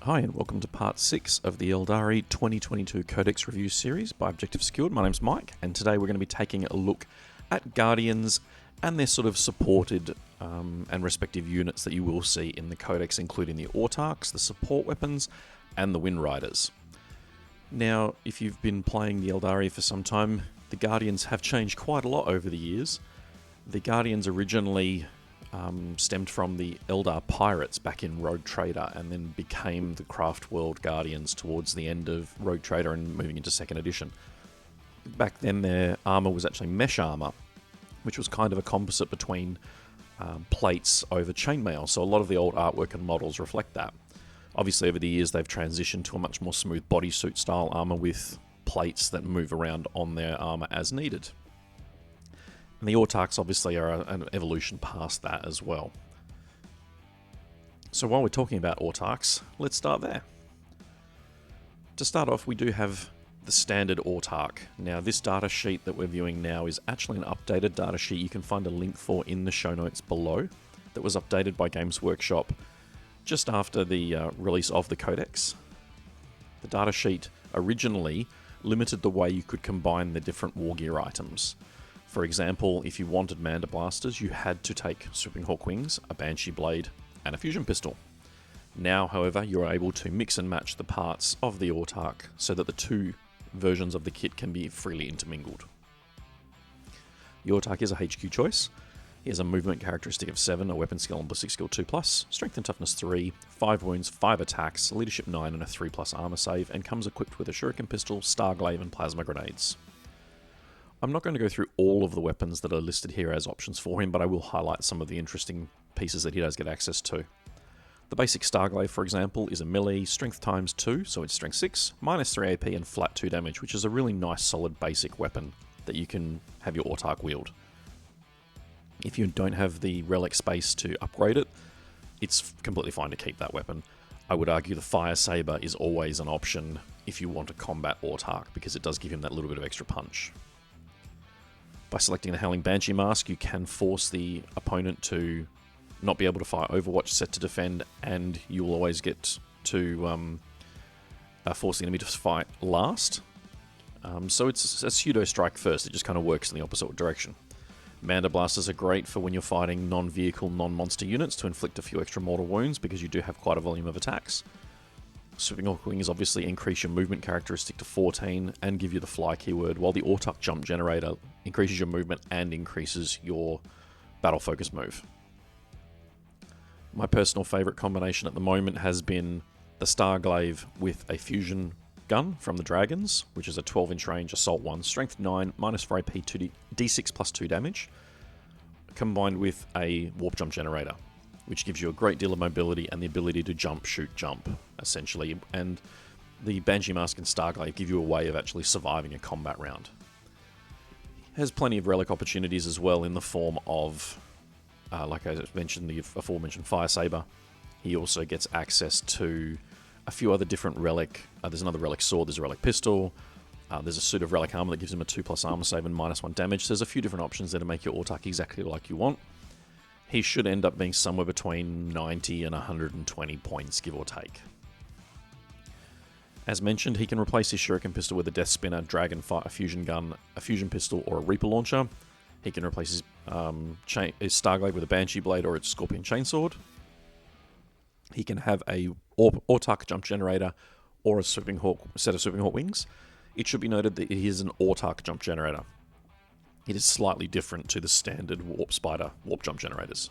Hi and welcome to part 6 of the Aeldari 2022 Codex Review series by Objective Skilled. My name's Mike, and today we're going to be taking a look at Guardians and their sort of supported and respective units that you will see in the Codex, including the Autarchs, the support weapons, and the Wind Riders. Now, if you've been playing the Aeldari for some time, the Guardians have changed quite a lot over the years. The Guardians originally stemmed from the Eldar Pirates back in Rogue Trader and then became the Craftworld Guardians towards the end of Rogue Trader and moving into 2nd edition. Back then their armour was actually mesh armour, which was kind of a composite between plates over chainmail, so a lot of the old artwork and models reflect that. Obviously over the years they've transitioned to a much more smooth bodysuit style armour with plates that move around on their armour as needed. And the Autarchs obviously are an evolution past that as well. So while we're talking about Autarchs, let's start there. To start off, we do have the standard Autarch. Now this data sheet that we're viewing now is actually an updated data sheet you can find a link for in the show notes below, that was updated by Games Workshop just after the release of the Codex. The data sheet originally limited the way you could combine the different war gear items. For example, if you wanted Manda Blasters, you had to take Swooping Hawk Wings, a Banshee Blade, and a Fusion Pistol. Now, however, you're able to mix and match the parts of the Autarch so that the two versions of the kit can be freely intermingled. The Autarch is a HQ choice. He has a movement characteristic of 7, a weapon skill and ballistic skill 2+, strength and toughness 3, 5 wounds, 5 attacks, leadership 9 and a 3+ armor save, and comes equipped with a Shuriken Pistol, Starglaive and Plasma Grenades. I'm not going to go through all of the weapons that are listed here as options for him, but I will highlight some of the interesting pieces that he does get access to. The basic Starglaive, for example, is a melee, strength times 2, so it's strength 6, minus 3 AP and flat 2 damage, which is a really nice solid basic weapon that you can have your Autarch wield. If you don't have the relic space to upgrade it, it's completely fine to keep that weapon. I would argue the Fire Saber is always an option if you want to combat Autarch, because it does give him that little bit of extra punch. By selecting the Howling Banshee Mask, you can force the opponent to not be able to fire Overwatch set to defend, and you'll always get to force the enemy to fight last. So it's a pseudo strike first, it just kind of works in the opposite direction. Manda Blasters are great for when you're fighting non-vehicle, non-monster units to inflict a few extra mortal wounds, because you do have quite a volume of attacks. Swooping Hawk Wings obviously increase your movement characteristic to 14 and give you the fly keyword, while the Autarch Jump Generator increases your movement and increases your battle focus move. My personal favourite combination at the moment has been the Starglaive with a fusion gun from the Dragons, which is a 12-inch range, assault 1, strength 9, minus 4 AP, 2d6 plus 2 damage, combined with a Warp Jump Generator, which gives you a great deal of mobility and the ability to jump, shoot, jump, essentially. And the Banshee Mask and Starglaive give you a way of actually surviving a combat round. It has plenty of relic opportunities as well in the form of, like I mentioned, the aforementioned Fire Saber. He also gets access to a few other different relic. There's another relic sword, there's a relic pistol, there's a suit of relic armor that gives him a 2+ armor save and minus 1 damage. So there's a few different options there to make your Autarch exactly like you want. He should end up being somewhere between 90 and 120 points, give or take. As mentioned, he can replace his Shuriken Pistol with a Death Spinner, Dragonfire, Fusion Gun, a Fusion Pistol, or a Reaper Launcher. He can replace his Starglaive with a Banshee Blade or its Scorpion Chainsword. He can have a Autarch Jump Generator or a set of Swooping Hawk Wings. It should be noted that it is an Autarch Jump Generator. It is slightly different to the standard Warp Spider Warp Jump Generators.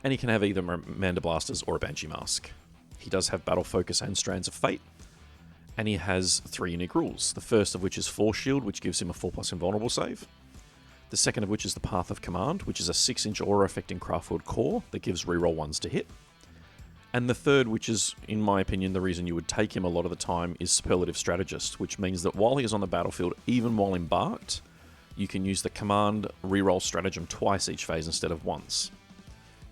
And he can have either Manda Blasters or a Banshee Mask. He does have Battle Focus and Strands of Fate, and he has 3 unique rules. The first of which is Force Shield, which gives him a 4+ invulnerable save. The second of which is the Path of Command, which is a 6-inch aura affecting Craftworld core that gives reroll 1s to hit. And the third, which is, in my opinion, the reason you would take him a lot of the time, is Superlative Strategist, which means that while he is on the battlefield, even while embarked, you can use the command reroll stratagem twice each phase instead of once.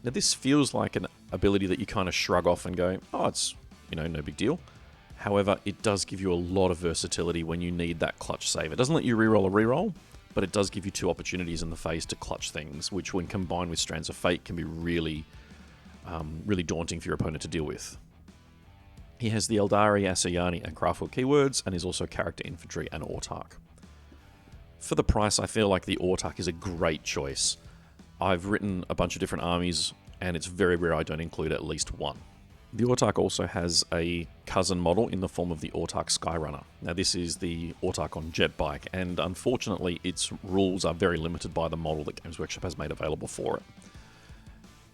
Now this feels like an ability that you kind of shrug off and go, oh, it's, no big deal. However, it does give you a lot of versatility when you need that clutch save. It doesn't let you reroll a reroll, but it does give you 2 opportunities in the phase to clutch things, which when combined with Strands of Fate can be really daunting for your opponent to deal with. He has the Aeldari, Asayani, and Craftworld keywords, and is also character infantry and autarch. For the price, I feel like the autarch is a great choice. I've written a bunch of different armies, and it's very rare I don't include at least one. The autarch also has a cousin model in the form of the autarch Skyrunner. Now this is the autarch on Jetbike, and unfortunately its rules are very limited by the model that Games Workshop has made available for it.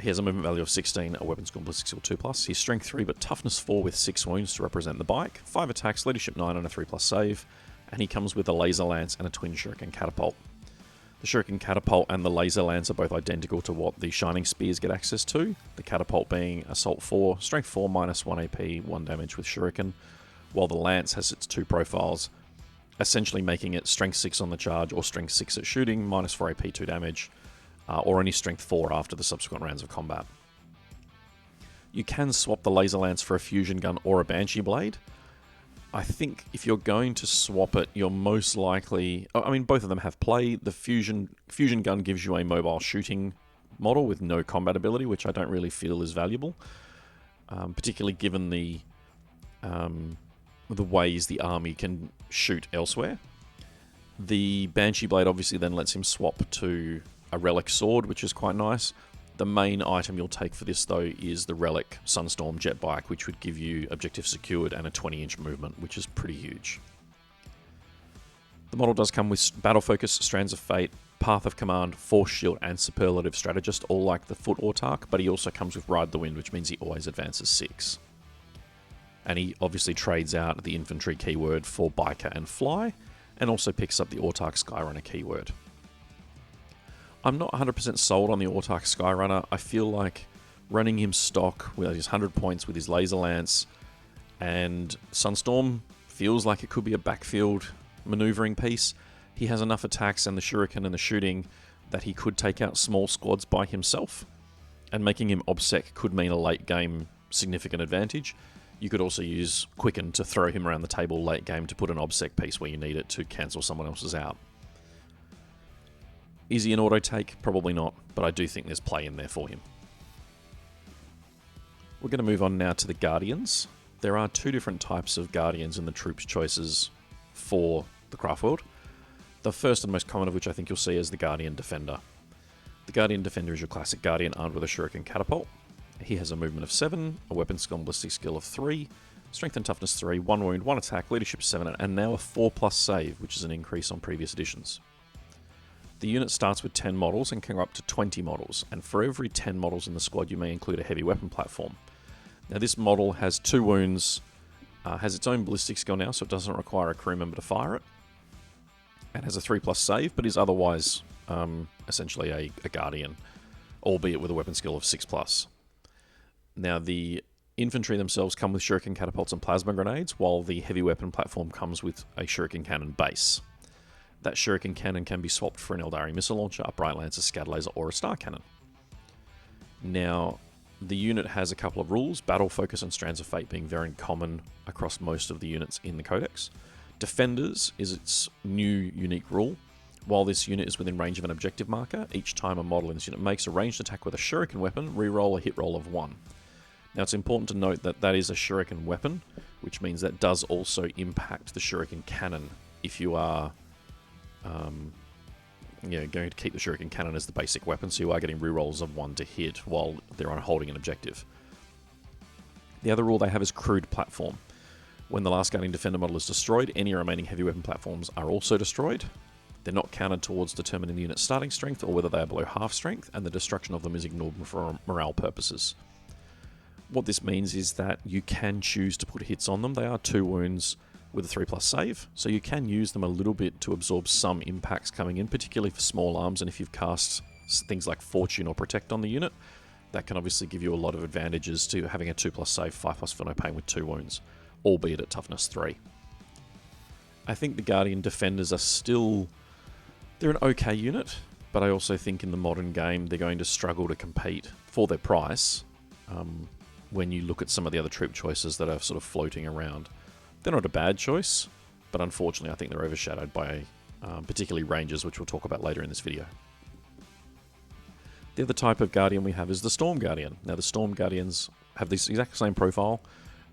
He has a movement value of 16, a weapon skill ballistic skill 2+. He's strength 3 but toughness 4 with 6 wounds to represent the bike, 5 attacks, leadership 9 and a 3+ save, and he comes with a laser lance and a twin shuriken catapult. The shuriken catapult and the laser lance are both identical to what the shining spears get access to, the catapult being assault 4, strength 4 minus 1 AP, 1 damage with shuriken, while the lance has its 2 profiles, essentially making it strength 6 on the charge or strength 6 at shooting, minus 4 AP, 2 damage, or only strength 4 after the subsequent rounds of combat. You can swap the laser lance for a fusion gun or a banshee blade. I think if you're going to swap it, you're most likely... I mean, both of them have play. The fusion gun gives you a mobile shooting model with no combat ability, which I don't really feel is valuable, particularly given the ways the army can shoot elsewhere. The banshee blade obviously then lets him swap to a relic sword, which is quite nice. The main item you'll take for this, though, is the Relic Sunstorm Jetbike, which would give you objective secured and a 20-inch movement, which is pretty huge. The model does come with Battle Focus, Strands of Fate, Path of Command, Force Shield, and Superlative Strategist, all like the Foot autarch, but he also comes with Ride the Wind, which means he always advances 6. And he obviously trades out the Infantry keyword for Biker and Fly, and also picks up the autarch Skyrunner keyword. I'm not 100% sold on the autarch Skyrunner. I feel like running him stock with his 100 points with his laser lance and Sunstorm feels like it could be a backfield maneuvering piece. He has enough attacks and the shuriken and the shooting that he could take out small squads by himself, and making him obsec could mean a late game significant advantage. You could also use Quicken to throw him around the table late game to put an obsec piece where you need it to cancel someone else's out. Is he an auto take? Probably not, but I do think there's play in there for him. We're going to move on now to the Guardians. There are 2 different types of Guardians in the troops choices for the Craftworld. The first and most common of which I think you'll see is the Guardian Defender. The Guardian Defender is your classic Guardian armed with a shuriken catapult. He has a movement of 7, a weapon skill and ballistic skill of 3, strength and toughness 3, 1 wound, 1 attack, leadership 7, and now a 4+ save, which is an increase on previous editions. The unit starts with 10 models and can go up to 20 models, and for every 10 models in the squad you may include a heavy weapon platform. Now this model has 2 wounds, has its own ballistic skill now, so it doesn't require a crew member to fire it, and has a 3+ save, but is otherwise essentially a Guardian, albeit with a weapon skill of 6+. Now the infantry themselves come with shuriken catapults and plasma grenades, while the heavy weapon platform comes with a shuriken cannon base. That shuriken cannon can be swapped for an Aeldari missile launcher, a bright lancer, scatter laser, or a star cannon. Now, the unit has a couple of rules, Battle Focus and Strands of Fate being very common across most of the units in the Codex. Defenders is its new unique rule. While this unit is within range of an objective marker, each time a model in this unit makes a ranged attack with a shuriken weapon, reroll a hit roll of 1. Now it's important to note that that is a shuriken weapon, which means that does also impact the shuriken cannon if you are going to keep the shuriken cannon as the basic weapon, so you are getting rerolls of 1 to hit while they're on holding an objective. The other rule they have is crewed platform. When the last Guardian Defender model is destroyed, any remaining heavy weapon platforms are also destroyed. They're not counted towards determining the unit's starting strength or whether they are below half strength, and the destruction of them is ignored for morale purposes. What this means is that you can choose to put hits on them. They are 2 wounds with a 3+ save, so you can use them a little bit to absorb some impacts coming in, particularly for small arms, and if you've cast things like Fortune or Protect on the unit, that can obviously give you a lot of advantages to having a 2+ save, 5+ for no pain with 2 wounds, albeit at toughness 3. I think the Guardian Defenders are still... they're an okay unit, but I also think in the modern game they're going to struggle to compete for their price when you look at some of the other troop choices that are sort of floating around. They're not a bad choice, but unfortunately I think they're overshadowed by particularly Rangers, which we'll talk about later in this video. The other type of Guardian we have is the Storm Guardian. Now the Storm Guardians have this exact same profile.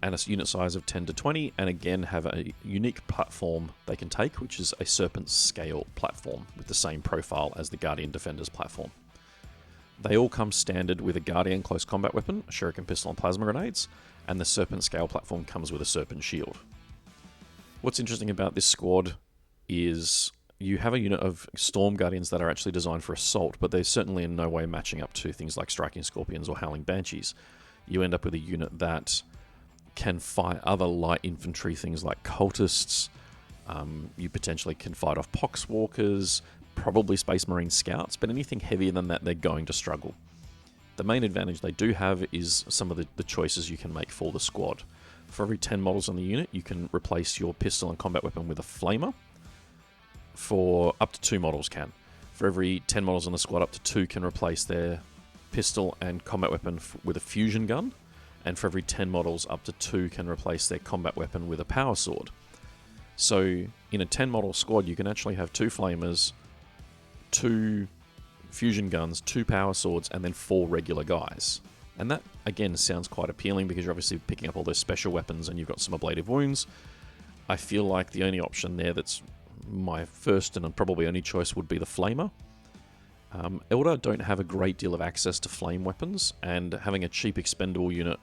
and a unit size of 10 to 20, and again have a unique platform they can take, which is a Serpent Scale platform with the same profile as the Guardian Defender's platform. They all come standard with a Guardian close combat weapon, a Shuriken pistol and plasma grenades, and the Serpent Scale platform comes with a Serpent Shield. What's interesting about this squad is you have a unit of Storm Guardians that are actually designed for assault, but they're certainly in no way matching up to things like Striking Scorpions or Howling Banshees. You end up with a unit that can fight other light infantry, things like cultists. You potentially can fight off Poxwalkers, probably Space Marine Scouts, but anything heavier than that, they're going to struggle. The main advantage they do have is some of the choices you can make for the squad. For every 10 models on the unit, you can replace your pistol and combat weapon with a flamer. For up to 2 models can. For every 10 models on the squad, up to 2 can replace their pistol and combat weapon with a fusion gun. And for every 10 models, up to 2 can replace their combat weapon with a power sword. So in a 10 model squad, you can actually have 2 flamers, 2 fusion guns, 2 power swords, and then 4 regular guys. And that, again, sounds quite appealing because you're obviously picking up all those special weapons and you've got some ablative wounds. I feel like the only option there that's my first and probably only choice would be the flamer. Eldar don't have a great deal of access to flame weapons, and having a cheap expendable unit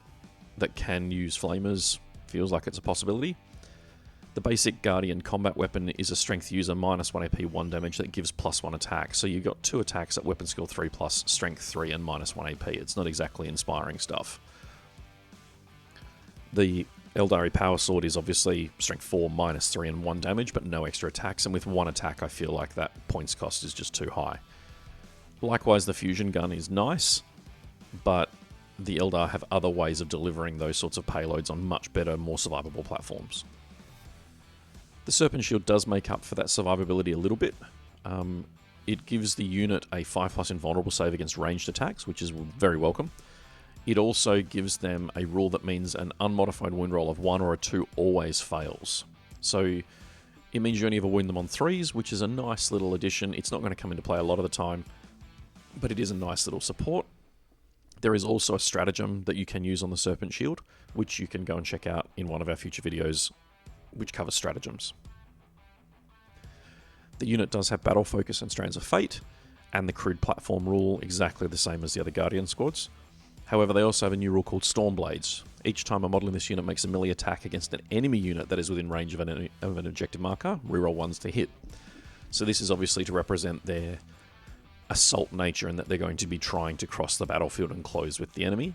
that can use flamers feels like it's a possibility. The basic Guardian combat weapon is a strength user, -1 AP, 1 damage that gives +1 attack. So you've got 2 attacks at weapon skill 3+, strength 3, and -1 AP. It's not exactly inspiring stuff. The Aeldari Power Sword is obviously strength 4, -3, and 1 damage, but no extra attacks. And with 1 attack, I feel like that points cost is just too high. Likewise, the Fusion Gun is nice, but the Eldar have other ways of delivering those sorts of payloads on much better, more survivable platforms. The Serpent Shield does make up for that survivability a little bit. It gives the unit a 5+ invulnerable save against ranged attacks, which is very welcome. It also gives them a rule that means an unmodified wound roll of 1 or a 2 always fails. So it means you only ever wound them on 3s, which is a nice little addition. It's not going to come into play a lot of the time, but it is a nice little support. There is also a stratagem that you can use on the Serpent Shield, which you can go and check out in one of our future videos, which covers stratagems. The unit does have Battle Focus and Strands of Fate, and the crude platform rule exactly the same as the other Guardian squads. However, they also have a new rule called Storm Blades. Each time a model in this unit makes a melee attack against an enemy unit that is within range of an objective marker, reroll 1s to hit. So this is obviously to represent their assault nature and that they're going to be trying to cross the battlefield and close with the enemy.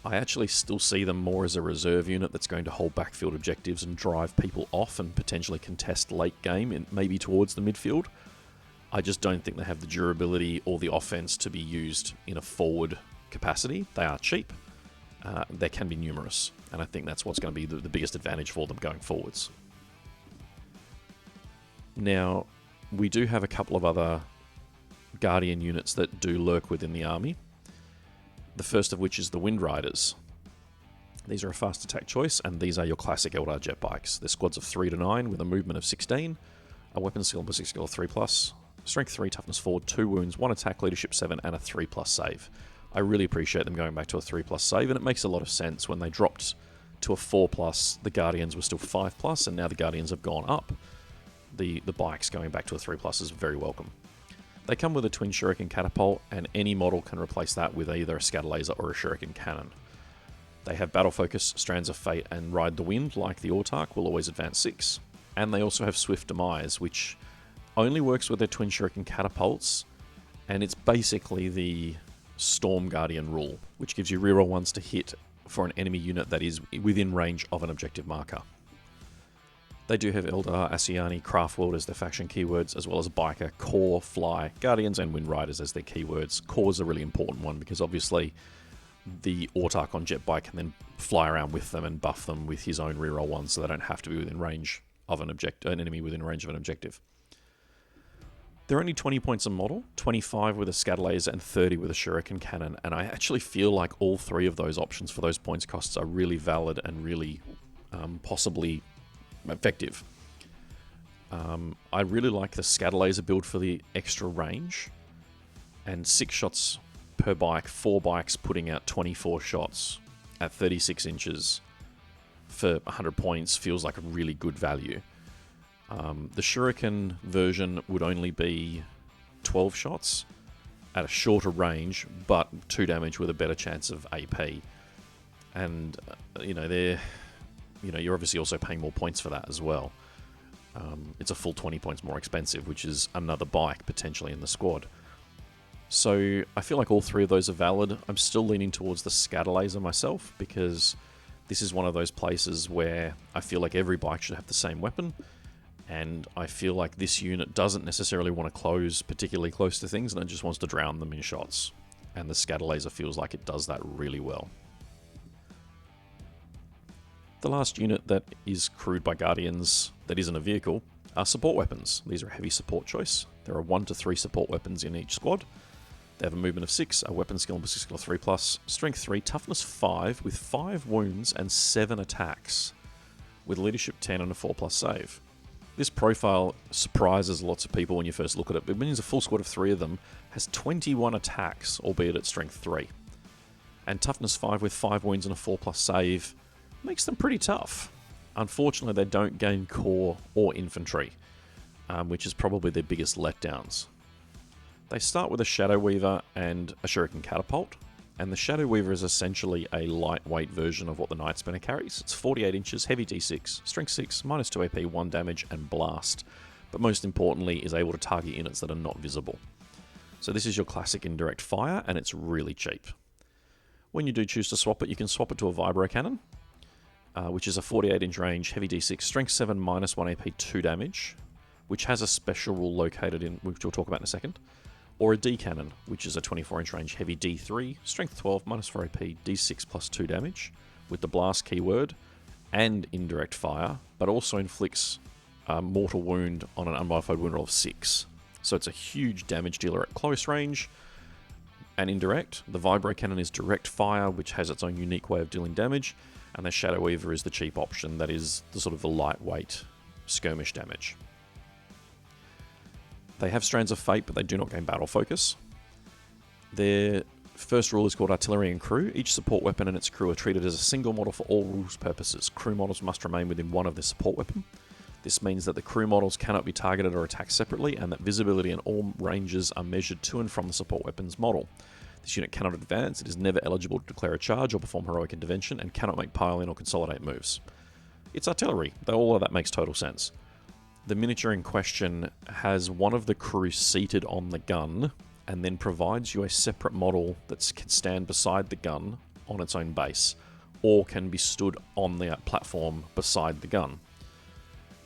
I actually still see them more as a reserve unit that's going to hold backfield objectives and drive people off and potentially contest late game and maybe towards the midfield. I just don't think they have the durability or the offense to be used in a forward capacity. They are cheap. They can be numerous, and I think that's what's going to be the biggest advantage for them going forwards. Now, we do have a couple of other Guardian units that do lurk within the army. The first of which is the Wind Riders. These are a fast attack choice, and these are your classic Eldar Jetbikes. They're squads of 3 to 9 with a movement of 16, a weapon skill and ballistic skill of 3+, strength 3, toughness 4, 2 wounds, 1 attack, leadership 7, and a 3+ save. I really appreciate them going back to a 3+ save, and it makes a lot of sense. When they dropped to a 4+, the Guardians were still 5+, and now the Guardians have gone up. The bikes going back to a 3+ is very welcome. They come with a twin shuriken catapult, and any model can replace that with either a scatter laser or a shuriken cannon. They have battle focus, strands of fate, and ride the wind like the Autarch will always advance 6. And they also have swift demise, which only works with their twin shuriken catapults, and it's basically the Storm Guardian rule, which gives you reroll 1s to hit for an enemy unit that is within range of an objective marker. They do have Eldar, Asiani, Craftworld as their faction keywords, as well as Biker, Core, Fly, Guardians, and Wind Riders as their keywords. Core is a really important one because obviously the Autarch on Jetbike can then fly around with them and buff them with his own reroll 1 so they don't have to be within range of an enemy within range of an objective. They're only 20 points a model, 25 with a scatter laser and 30 with a shuriken cannon, and I actually feel like all 3 of those options for those points costs are really valid and really possibly effective. I really like the scatter laser build for the extra range, and 6 shots per bike, 4 bikes putting out 24 shots at 36 inches for 100 points feels like a really good value. The Shuriken version would only be 12 shots at a shorter range, but 2 damage with a better chance of AP. And, you're obviously also paying more points for that as well. It's a full 20 points more expensive, which is another bike potentially in the squad. So I feel like all 3 of those are valid. I'm still leaning towards the scatter laser myself, because this is one of those places where I feel like every bike should have the same weapon, and I feel like this unit doesn't necessarily want to close particularly close to things, and it just wants to drown them in shots. And the scatter laser feels like it does that really well. The last unit that is crewed by Guardians that isn't a vehicle are support weapons. These are a heavy support choice. There are 1 to 3 support weapons in each squad. They have a movement of 6, a weapon skill and ballistic skill of 3+, strength 3, toughness 5, with 5 wounds and 7 attacks, with leadership 10 and a 4+ save. This profile surprises lots of people when you first look at it, but it means a full squad of 3 of them has 21 attacks, albeit at strength 3. And toughness 5 with 5 wounds and a 4+ save makes them pretty tough. Unfortunately, they don't gain core or infantry, which is probably their biggest letdowns. They start with a Shadow Weaver and a Shuriken Catapult, and the Shadow Weaver is essentially a lightweight version of what the Night Spinner carries. It's 48 inches, heavy D6, strength 6, minus 2 AP, 1 damage, and blast, but most importantly is able to target units that are not visible. So this is your classic indirect fire, and it's really cheap. When you do choose to swap it, you can swap it to a Vibro Cannon, which is a 48-inch range, heavy D6, strength 7, minus 1 AP, 2 damage, which has a special rule located in, which we'll talk about in a second. Or a D Cannon, which is a 24-inch range, heavy D3, strength 12, minus 4 AP, D6 plus 2 damage, with the blast keyword and indirect fire, but also inflicts a mortal wound on an unmodified wound roll of 6. So it's a huge damage dealer at close range and indirect. The Vibro Cannon is direct fire, which has its own unique way of dealing damage, and the Shadow Weaver is the cheap option that is the sort of the lightweight skirmish damage. They have Strands of Fate, but they do not gain battle focus. Their first rule is called Artillery and Crew. Each support weapon and its crew are treated as a single model for all rules purposes. Crew models must remain within one of their support weapon. This means that the crew models cannot be targeted or attacked separately, and that visibility in all ranges are measured to and from the support weapon's model. This unit cannot advance, it is never eligible to declare a charge or perform heroic intervention, and cannot make pile-in or consolidate moves. It's artillery, though all of that makes total sense. The miniature in question has one of the crew seated on the gun, and then provides you a separate model that can stand beside the gun on its own base, or can be stood on the platform beside the gun.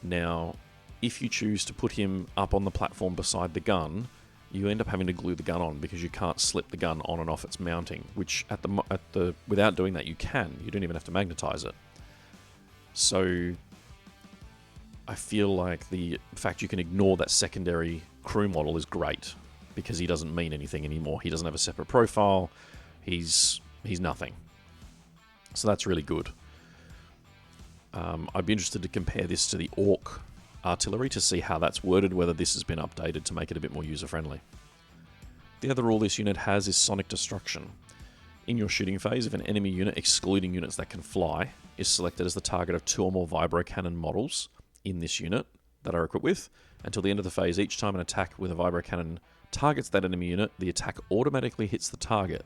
Now, if you choose to put him up on the platform beside the gun, you end up having to glue the gun on, because you can't slip the gun on and off its mounting, which without doing that you can. You don't even have to magnetize it. So I feel like the fact you can ignore that secondary crew model is great, because he doesn't mean anything anymore. He doesn't have a separate profile. He's nothing. So that's really good. I'd be interested to compare this to the Orc artillery to see how that's worded, whether this has been updated to make it a bit more user-friendly. The other rule this unit has is Sonic Destruction. In your shooting phase, if an enemy unit, excluding units that can fly, is selected as the target of 2 or more Vibro Cannon models in this unit that are equipped with, until the end of the phase, each time an attack with a Vibro Cannon targets that enemy unit, the attack automatically hits the target.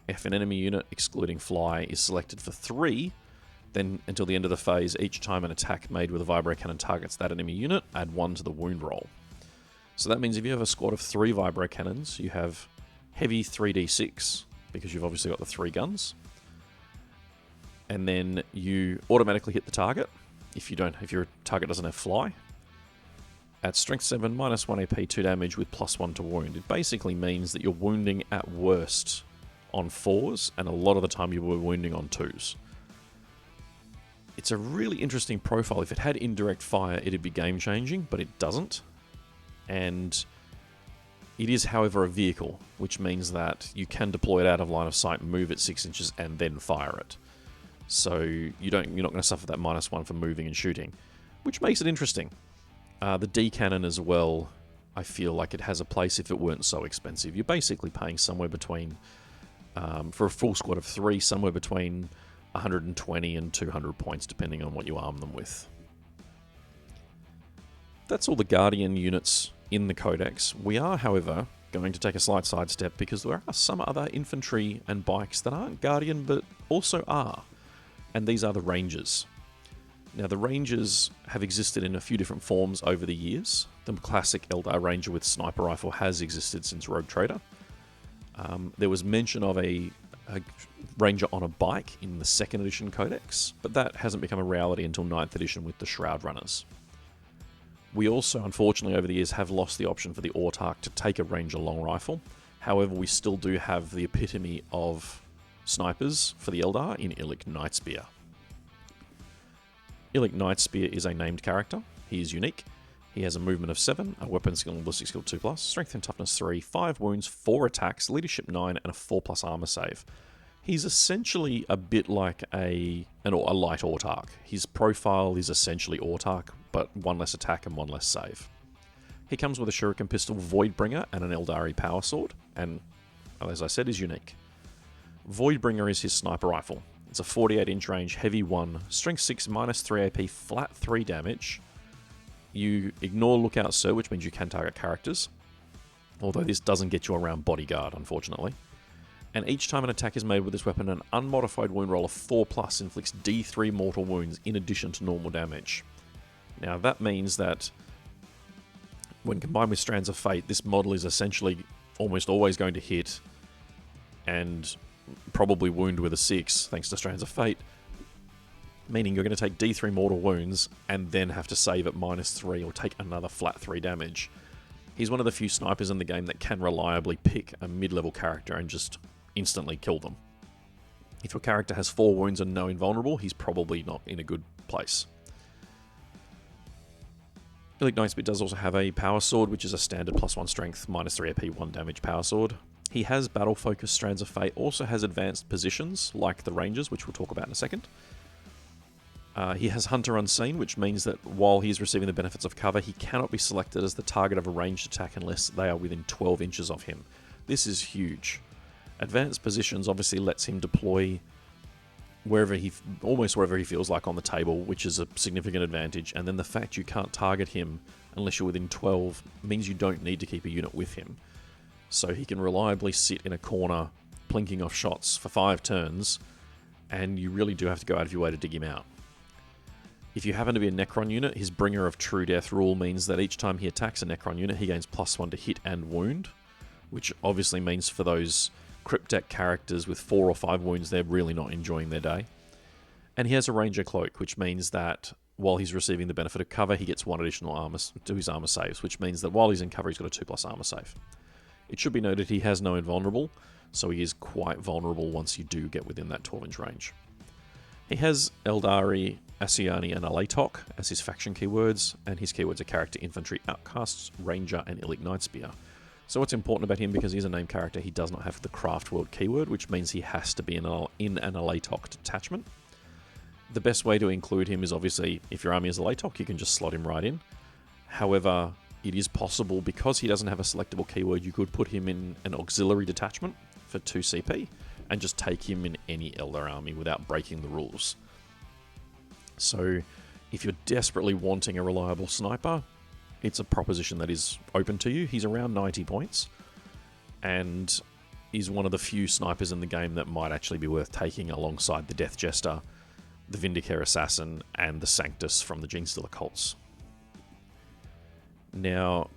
If an enemy unit, excluding fly, is selected for 3, then until the end of the phase, each time an attack made with a Vibro Cannon targets that enemy unit, add 1 to the wound roll. So that means if you have a squad of 3 Vibro Cannons, you have heavy 3d6, because you've obviously got the 3 guns, and then you automatically hit the target if your target doesn't have fly. At strength 7, minus 1 AP, 2 damage with plus 1 to wound. It basically means that you're wounding at worst on 4s, and a lot of the time you were wounding on 2s. It's a really interesting profile. If it had indirect fire, it'd be game-changing, but it doesn't. And it is, however, a vehicle, which means that you can deploy it out of line of sight, move it 6 inches, and then fire it. So you're not going to suffer that -1 for moving and shooting, which makes it interesting. The D Cannon as well, I feel like it has a place if it weren't so expensive. You're basically paying somewhere between, for a full squad of 3, somewhere between 120 and 200 points depending on what you arm them with. That's all the Guardian units in the Codex. We are, however, going to take a slight sidestep because there are some other infantry and bikes that aren't Guardian but also are, and these are the Rangers. Now, the Rangers have existed in a few different forms over the years. The classic Eldar Ranger with sniper rifle has existed since Rogue Trader. There was mention of a Ranger on a bike in the 2nd edition Codex, but that hasn't become a reality until 9th edition with the Shroud Runners. We also, unfortunately, over the years have lost the option for the Autarch to take a Ranger long rifle. However, we still do have the epitome of snipers for the Eldar in Illick Nightspear. Illick Nightspear is a named character. He is unique. He has a movement of 7, a weapon skill and ballistic skill 2+, strength and toughness 3, 5 wounds, 4 attacks, leadership 9, and a 4+ armor save. He's essentially a bit like a light Autarch. His profile is essentially Autarch, but 1 less attack and 1 less save. He comes with a Shuriken pistol, Voidbringer, and an Aeldari power sword, and, as I said, is unique. Voidbringer is his sniper rifle. It's a 48-inch range, heavy 1, strength 6, minus 3 AP, flat 3 damage. You ignore Lookout Sir, which means you can target characters, although this doesn't get you around Bodyguard, unfortunately. And each time an attack is made with this weapon, an unmodified wound roll of 4+ inflicts D3 mortal wounds in addition to normal damage. Now, that means that when combined with Strands of Fate, this model is essentially almost always going to hit and probably wound with a 6, thanks to Strands of Fate, meaning you're going to take D3 mortal wounds and then have to save at -3 or take another flat 3 damage. He's one of the few snipers in the game that can reliably pick a mid-level character and just instantly kill them. If your character has 4 wounds and no invulnerable, he's probably not in a good place. Illick Nightspear does also have a power sword, which is a standard +1 strength, -3 AP, 1 damage power sword. He has battle-focused Strands of Fate, also has advanced positions, like the Rangers, which we'll talk about in a second. He has Hunter Unseen, which means that while he's receiving the benefits of cover, he cannot be selected as the target of a ranged attack unless they are within 12 inches of him. This is huge. Advanced positions obviously lets him deploy almost wherever he feels like on the table, which is a significant advantage, and then the fact you can't target him unless you're within 12 means you don't need to keep a unit with him. So he can reliably sit in a corner, plinking off shots for 5 turns, and you really do have to go out of your way to dig him out. If you happen to be a Necron unit, his Bringer of True Death rule means that each time he attacks a Necron unit, he gains +1 to hit and wound, which obviously means for those Cryptek characters with 4 or 5 wounds, they're really not enjoying their day. And he has a Ranger Cloak, which means that while he's receiving the benefit of cover, he gets 1 additional armor to his armor saves, which means that while he's in cover, he's got a 2+ armor save. It should be noted he has no invulnerable, so he is quite vulnerable once you do get within that 12-inch range. He has Aeldari, Asuryani, and Alatok as his faction keywords, and his keywords are Character, Infantry, Outcasts, Ranger, and Illick Nightspear. So what's important about him, because he's a named character, he does not have the Craftworld keyword, which means he has to be in an Alatok detachment. The best way to include him is obviously, if your army is Alatok, you can just slot him right in. However, it is possible, because he doesn't have a selectable keyword, you could put him in an auxiliary detachment for 2 CP, and just take him in any Eldar army without breaking the rules. So, if you're desperately wanting a reliable sniper, it's a proposition that is open to you. He's around 90 points, and is one of the few snipers in the game that might actually be worth taking alongside the Death Jester, the Vindicare Assassin, and the Sanctus from the Genestealer cults. Now,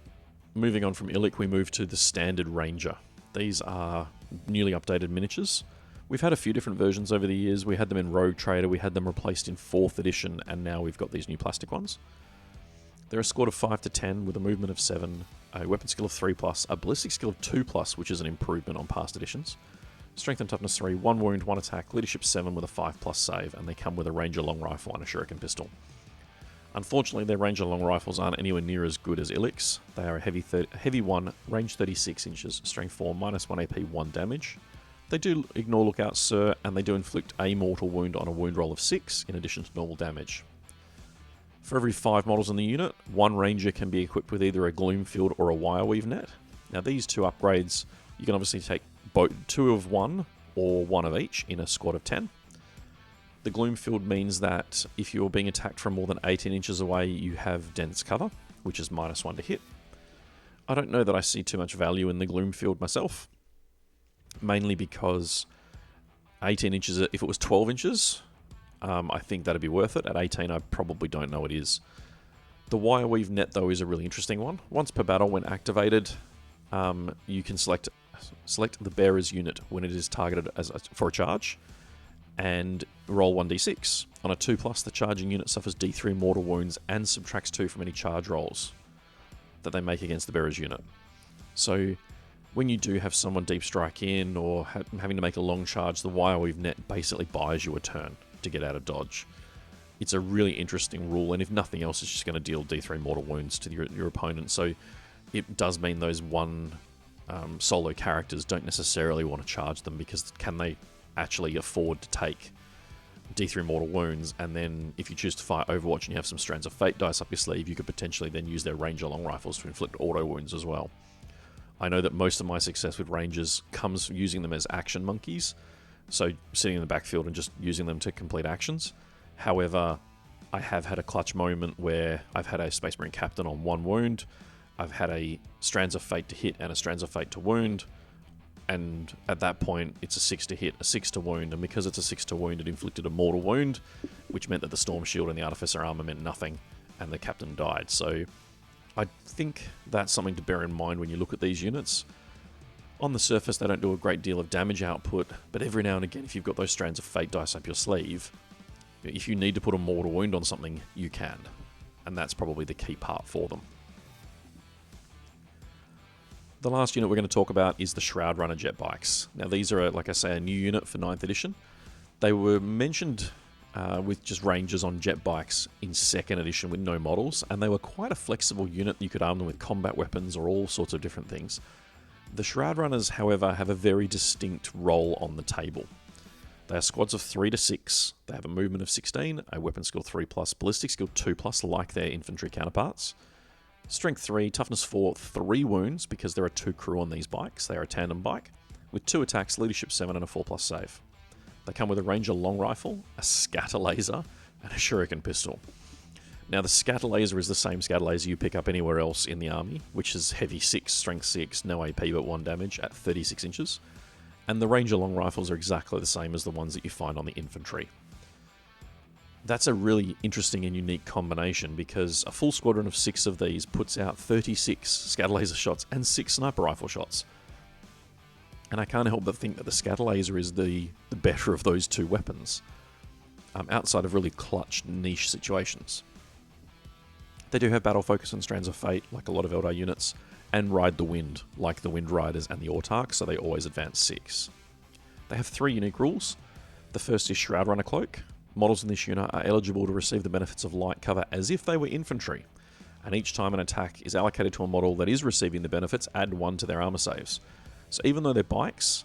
moving on from Illick, we move to the Standard Ranger. These are newly updated miniatures. We've had a few different versions over the years. We had them in Rogue Trader, we had them replaced in 4th edition, and now we've got these new plastic ones. They're a squad of 5 to 10 with a movement of 7, a weapon skill of 3+, a ballistic skill of 2+, which is an improvement on past editions, strength and toughness 3, 1 wound, 1 attack, leadership 7 with a 5+ save, and they come with a Ranger long rifle and a Shuriken pistol. Unfortunately, their Ranger long rifles aren't anywhere near as good as Illick's. They are a heavy 1, range 36 inches, strength 4, -1 AP, 1 damage. They do ignore Lookout Sir, and they do inflict a mortal wound on a wound roll of 6, in addition to normal damage. For every 5 models in the unit, 1 Ranger can be equipped with either a Gloomfield or a Wireweave net. Now, these 2 upgrades, you can obviously take both 2 of 1 or 1 of each in a squad of 10. The gloom field means that if you're being attacked from more than 18 inches away, you have dense cover, which is -1 to hit. I don't know that I see too much value in the gloom field myself, mainly because 18 inches, if it was 12 inches, I think that'd be worth it. At 18, I probably don't know it is. The wire weave net, though, is a really interesting one. Once per battle, when activated, you can select the bearer's unit when it is targeted for a charge, and roll 1d6. On a 2+, the charging unit suffers d3 mortal wounds and subtracts 2 from any charge rolls that they make against the bearer's unit. So when you do have someone deep strike in or having to make a long charge, the wire weave net basically buys you a turn to get out of dodge. It's a really interesting rule, and if nothing else, it's just going to deal d3 mortal wounds to your opponent. So it does mean those one solo characters don't necessarily want to charge them, because can they actually afford to take d3 mortal wounds? And then if you choose to fight Overwatch and you have some Strands of Fate dice up your sleeve, you could potentially then use their Ranger long rifles to inflict auto wounds as well. I know that most of my success with Rangers comes using them as action monkeys, so sitting in the backfield and just using them to complete actions. However, I have had a clutch moment where I've had a Space Marine Captain on 1 wound, I've had a Strands of Fate to hit and a Strands of Fate to wound, and at that point it's a 6 to hit, a 6 to wound, and because it's a 6 to wound, it inflicted a mortal wound, which meant that the Storm Shield and the Artificer Armor meant nothing, and the Captain died. So I think that's something to bear in mind when you look at these units. On the surface, they don't do a great deal of damage output, but every now and again, if you've got those Strands of Fate dice up your sleeve, if you need to put a mortal wound on something, you can. And that's probably the key part for them. The last unit we're going to talk about is the Shroud Runner Jetbikes. Now these are, like I say, a new unit for 9th edition. They were mentioned with just Rangers on Jetbikes in 2nd edition with no models, and they were quite a flexible unit. You could arm them with combat weapons or all sorts of different things. The Shroud Runners, however, have a very distinct role on the table. They are squads of 3 to 6. They have a movement of 16, a weapon skill 3+, ballistic skill 2+, like their infantry counterparts. Strength 3, toughness 4, 3 wounds, because there are 2 crew on these bikes. They are a tandem bike, with 2 attacks, leadership 7, and a 4+ save. They come with a Ranger long rifle, a scatter laser, and a shuriken pistol. Now the scatter laser is the same scatter laser you pick up anywhere else in the army, which is heavy 6, strength 6, no AP but 1 damage at 36 inches. And the Ranger long rifles are exactly the same as the ones that you find on the infantry. That's a really interesting and unique combination, because a full squadron of 6 of these puts out 36 scatter laser shots and 6 sniper rifle shots. And I can't help but think that the scatter laser is the better of those 2 weapons, outside of really clutch niche situations. They do have battle focus and Strands of Fate, like a lot of Eldar units, and Ride the Wind, like the Wind Riders and the Autarch, so they always advance 6. They have 3 unique rules. The first is Shroud Runner Cloak. Models in this unit are eligible to receive the benefits of light cover as if they were infantry, and each time an attack is allocated to a model that is receiving the benefits, add 1 to their armor saves. So even though they're bikes,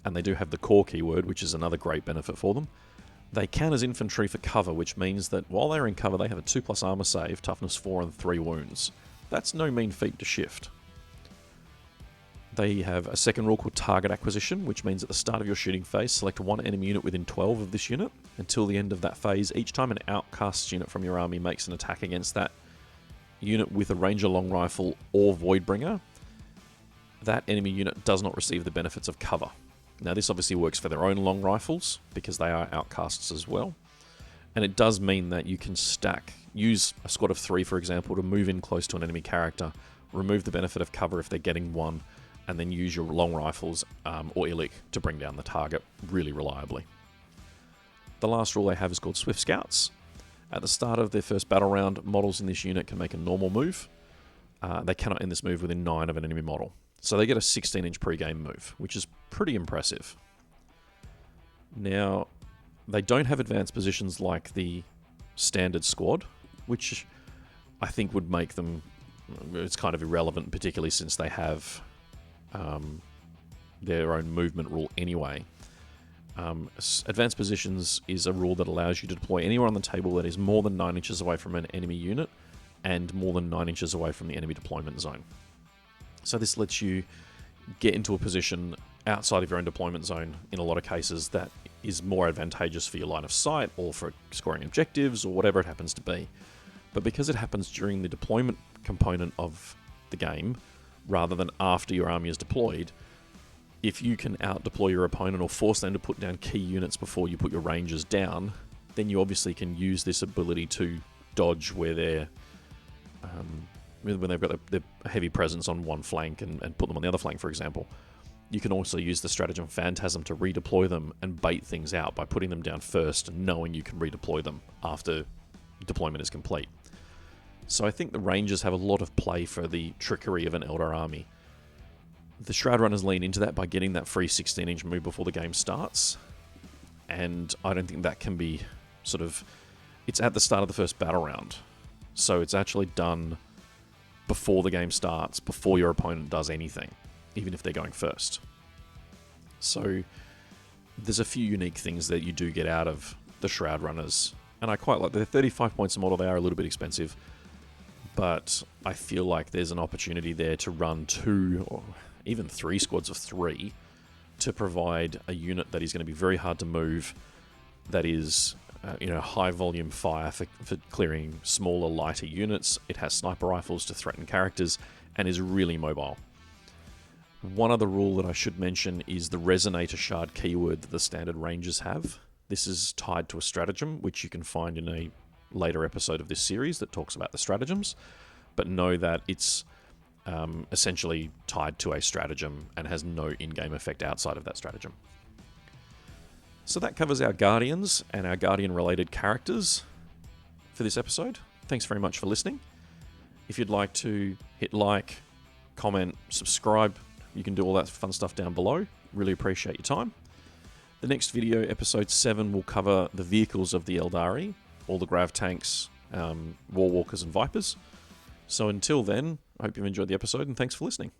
and they do have the core keyword, which is another great benefit for them, they count as infantry for cover, which means that while they're in cover, they have a 2+ armor save, toughness 4, and 3 wounds. That's no mean feat to shift. They have a second rule called Target Acquisition, which means at the start of your shooting phase, select 1 enemy unit within 12 of this unit. Until the end of that phase, each time an outcast unit from your army makes an attack against that unit with a Ranger long rifle or Voidbringer, that enemy unit does not receive the benefits of cover. Now this obviously works for their own long rifles, because they are outcasts as well. And it does mean that you can use a squad of 3, for example, to move in close to an enemy character, remove the benefit of cover if they're getting 1, and then use your long rifles or Illick to bring down the target really reliably. The last rule they have is called Swift Scouts. At the start of their first battle round, models in this unit can make a normal move. They cannot end this move within 9 of an enemy model. So they get a 16-inch pre-game move, which is pretty impressive. Now, they don't have advanced positions like the standard squad, which I think would make them, it's kind of irrelevant, particularly since they have their own movement rule anyway. Advanced positions is a rule that allows you to deploy anywhere on the table that is more than 9 inches away from an enemy unit and more than 9 inches away from the enemy deployment zone. So this lets you get into a position outside of your own deployment zone in a lot of cases that is more advantageous for your line of sight or for scoring objectives or whatever it happens to be. But because it happens during the deployment component of the game, rather than after your army is deployed, if you can out-deploy your opponent or force them to put down key units before you put your rangers down, then you obviously can use this ability to dodge where they're when they've got their heavy presence on one flank and put them on the other flank, for example. You can also use the stratagem Phantasm to redeploy them and bait things out by putting them down first and knowing you can redeploy them after deployment is complete. So I think the Rangers have a lot of play for the trickery of an Eldar army. The Shroud Runners lean into that by getting that free 16-inch move before the game starts, and I don't think that can be sort of... It's at the start of the first battle round, so it's actually done before the game starts, before your opponent does anything, even if they're going first. So there's a few unique things that you do get out of the Shroud Runners, and I quite like. They're 35 points a model. They are a little bit expensive, but I feel like there's an opportunity there to run 2 or even 3 squads of 3 to provide a unit that is going to be very hard to move, that is high volume fire for clearing smaller, lighter units. It has sniper rifles to threaten characters and is really mobile. One other rule that I should mention is the Resonator Shard keyword that the standard Rangers have. This is tied to a stratagem, which you can find in a later episode of this series that talks about the stratagems, but know that it's essentially tied to a stratagem and has no in-game effect outside of that stratagem. So that covers our Guardians and our Guardian-related characters for this episode. Thanks very much for listening. If you'd like to hit like, comment, subscribe, you can do all that fun stuff down below. Really appreciate your time. The next video, episode 7, will cover the vehicles of the Aeldari, all the grav tanks, war walkers and vipers. So until then, I hope you've enjoyed the episode and thanks for listening.